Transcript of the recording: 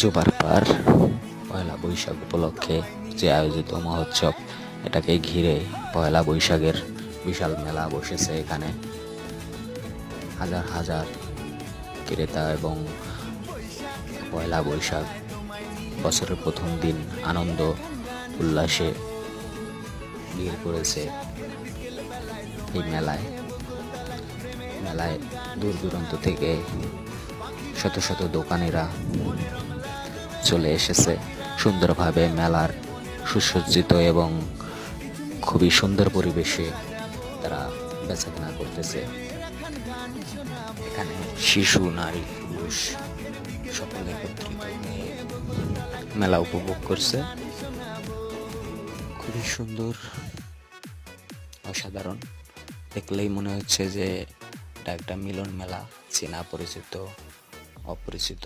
জোবার পার পয়লা বৈশাখ উপলক্ষে যে আয়োজিত মহোৎসব, এটাকে ঘিরে পয়লা বৈশাখের বিশাল মেলা বসেছে। এখানে হাজার হাজার ক্রেতা এবং পয়লা বৈশাখ বছরের প্রথম দিন আনন্দ উল্লাসে ভিড় করেছে এই মেলায়। মেলায় দূর দূরান্ত থেকে শত শত দোকানিরা চলে এসেছে। সুন্দরভাবে মেলার সুসজ্জিত এবং খুবই সুন্দর পরিবেশে তারা বেচাকেনা করতেছে। এখানে শিশু, নারী, পুরুষ সকলে একত্রিত হয়ে মেলা উপভোগ করছে। খুবই সুন্দর, অসাধারণ। দেখলেই মনে হচ্ছে যে এটা একটা মিলন মেলা। চেনা পরিচিত, অপরিচিত